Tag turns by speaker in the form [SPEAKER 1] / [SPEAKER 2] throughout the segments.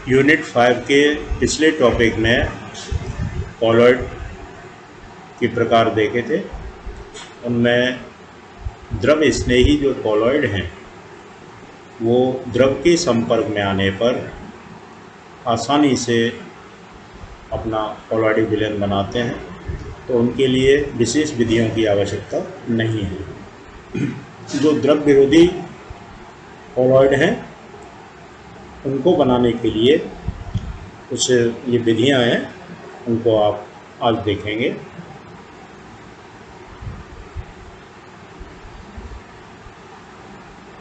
[SPEAKER 1] Unit 5 के पिछले topic में कॉलॉइड के प्रकार देखे थे। उनमें द्रव स्नेही जो कॉलॉइड हैं वो द्रव के संपर्क में आने पर आसानी से अपना कॉलॉइडी विलयन बनाते हैं, तो उनके लिए विशेष विधियों की आवश्यकता नहीं है। जो द्रव विरोधी कॉलॉइड हैं उनको बनाने के लिए कुछ ये विधियां हैं, उनको आप आज देखेंगे।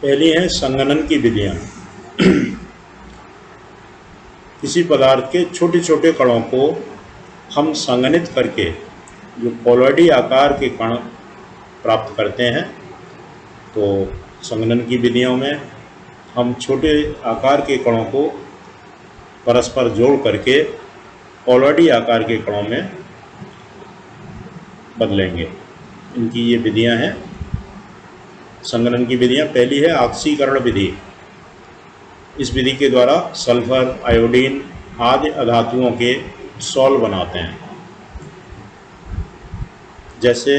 [SPEAKER 1] पहली है संघनन की विधियां। किसी पदार्थ के छोटे छोटे कणों को हम संघनित करके जो कॉलॉइडी आकार के कण प्राप्त करते हैं, तो संघनन की विधियों में हम छोटे आकार के कणों को परस्पर जोड़ करके कॉलॉइडी आकार के कणों में बदलेंगे। इनकी ये विधियां हैं संघनन की विधियां। पहली है ऑक्सीकरण विधि। इस विधि के द्वारा सल्फर, आयोडीन आदि अधातुओं के सॉल्व बनाते हैं। जैसे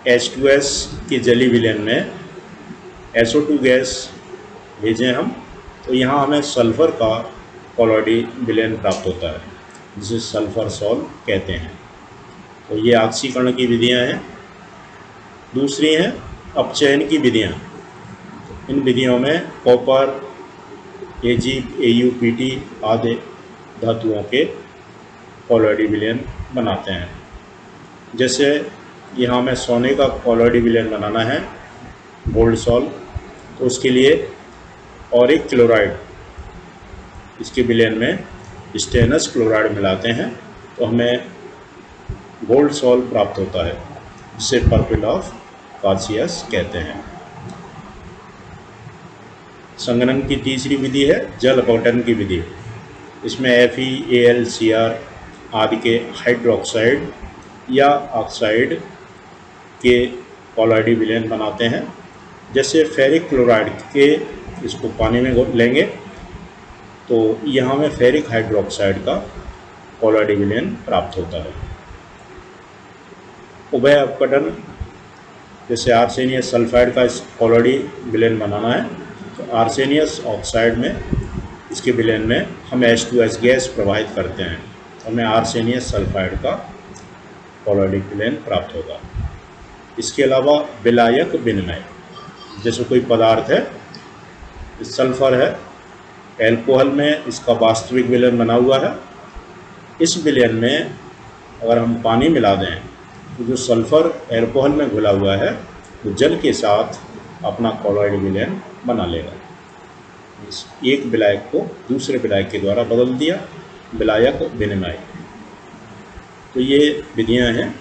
[SPEAKER 1] H2S के जली विलयन में SO2 गैस भेजें हम, तो यहाँ हमें सल्फ़र का कॉलॉइडी विलयन प्राप्त होता है, जिसे सल्फ़र सॉल्व कहते हैं। तो ये ऑक्सीकरण की विधियाँ हैं। दूसरी हैं अपचयन की विधियाँ। इन विधियों में कॉपर, Ag, Au, Pt आदि धातुओं के कॉलॉइडी विलयन बनाते हैं। जैसे यहाँ हमें सोने का कॉलॉइडी विलयन बनाना है, गोल्ड सॉल्व, तो उसके लिए ऑरिक क्लोराइड, इसके विलयन में स्टेनस क्लोराइड मिलाते हैं, तो हमें गोल्ड सॉल्व प्राप्त होता है, जिसे पर्पल ऑफ कासियस कहते हैं। संघनन की तीसरी विधि है जल अपघटन की विधि। इसमें FeAlCr आदि के हाइड्रोक्साइड या ऑक्साइड के कॉलॉइडी विलयन बनाते हैं। जैसे फेरिक क्लोराइड के, इसको पानी में लेंगे तो यहाँ में फेरिक हाइड्रोक्साइड का कॉलॉइडी विलयन प्राप्त होता है। उभय अपघटन, जैसे आर्सेनियस सल्फाइड का इस कॉलॉइडी विलयन बनाना है, तो आर्सेनियस ऑक्साइड में इसके विलयन में हम H2S गैस प्रवाहित करते हैं, तो हमें आर्सेनियस सल्फाइड का कॉलॉइडी विलयन प्राप्त होगा। इसके अलावा विलायक विनिमय, जैसे कोई पदार्थ है, सल्फर है, एल्कोहल में इसका वास्तविक विलयन बना हुआ है। इस विलयन में अगर हम पानी मिला दें तो जो सल्फर एल्कोहल में घुला हुआ है वो जल के साथ अपना कॉलॉइड विलयन बना लेगा। इस एक विलायक को दूसरे विलायक के द्वारा बदल दिया, विलायक विनिमय। तो ये विधियां हैं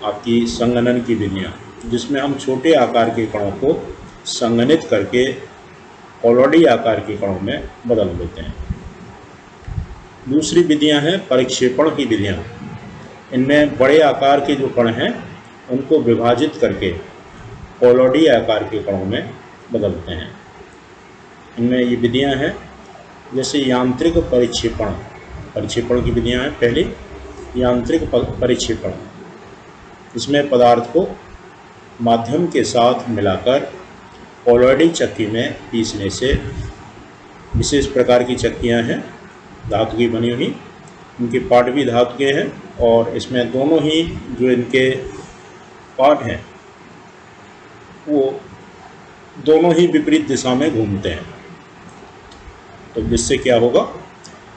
[SPEAKER 1] आपकी संघनन की विधियां, जिसमें हम छोटे आकार के कणों को संघनित करके कॉलॉइडी आकार के कणों में बदल देते हैं। दूसरी विधियां हैं परिक्षेपण की विधियां। इनमें बड़े आकार के जो कण हैं उनको विभाजित करके कॉलॉइडी आकार के कणों में बदलते हैं। इनमें ये विधियां हैं जैसे यांत्रिक परिक्षेपण। परिक्षेपण की विधियां हैं। पहली यांत्रिक परिक्षेपण, इसमें पदार्थ को माध्यम के साथ मिलाकर कॉलॉइडी चक्की में पीसने से, विशेष प्रकार की चक्कियां हैं धातु की बनी हुई, इनके पार्ट भी धातु के हैं और इसमें दोनों ही जो इनके पार्ट हैं वो दोनों ही विपरीत दिशा में घूमते हैं। तो जिससे क्या होगा,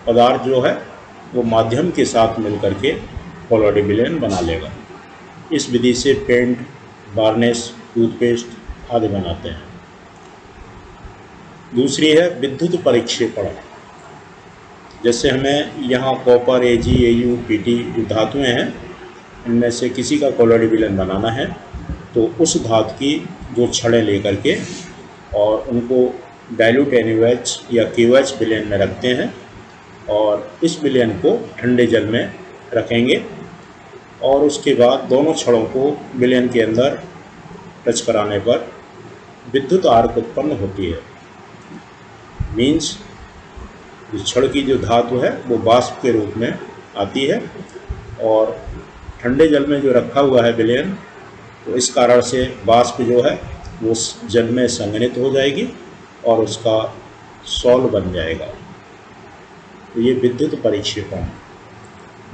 [SPEAKER 1] पदार्थ जो है वो माध्यम के साथ मिलकर के कॉलॉइडी विलयन बना लेगा। इस विधि से पेंट, वार्निश, टूथपेस्ट आदि बनाते हैं। दूसरी है विद्युत परिक्षेपण। जैसे हमें यहाँ कॉपर, Ag, Au, Pt जो धातुएं हैं, इनमें से किसी का कॉलॉइडी विलयन बनाना है, तो उस धातु की जो छड़ें लेकर के और उनको डाइल्यूट NaOH या KOH विलयन में रखते हैं और इस विलयन को ठंडे जल में रखेंगे और उसके बाद दोनों छड़ों को विलयन के अंदर टच कराने पर विद्युत आर्क उत्पन्न होती है। मीन्स जो छड़ की जो धातु है वो वाष्प के रूप में आती है और ठंडे जल में जो रखा हुआ है विलयन, तो इस कारण से वाष्प जो है वो जल में संघनित हो जाएगी और उसका सॉल बन जाएगा। तो ये विद्युत परिक्षेपण।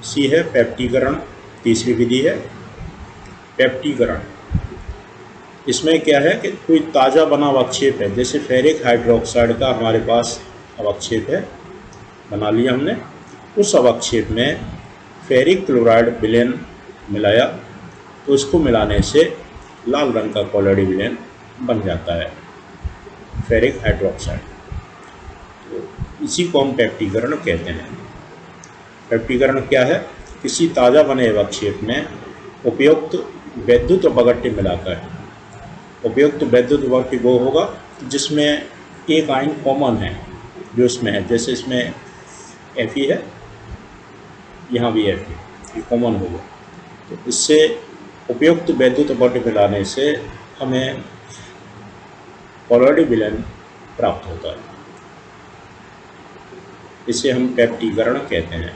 [SPEAKER 1] सी है पेप्टीकरण, तीसरी विधि है पेप्टीकरण। इसमें क्या है कि कोई ताज़ा बना अवक्षेप है, जैसे फेरिक हाइड्रोक्साइड का हमारे पास अवक्षेप है, बना लिया हमने। उस अवक्षेप में फेरिक क्लोराइड विलयन मिलाया तो इसको मिलाने से लाल रंग का कॉलॉयडी विलयन बन जाता है, फेरिक हाइड्रोक्साइड। तो इसी को हम पेप्टीकरण कहते हैं। पेप्टीकरण क्या है? किसी ताज़ा बने अवक्षेप में उपयुक्त वैद्युत अपघट्य मिलाकर, उपयुक्त वैद्युत अपघट्य वो होगा जिसमें एक आयन कॉमन है जो इसमें है, जैसे इसमें Fe है, यहाँ भी Fe, ये कॉमन होगा। तो इससे उपयुक्त वैद्युत अपघट्य मिलाने से हमें कॉलॉयडी विलयन प्राप्त होता है। इसे हम पेप्टीकरण कहते हैं।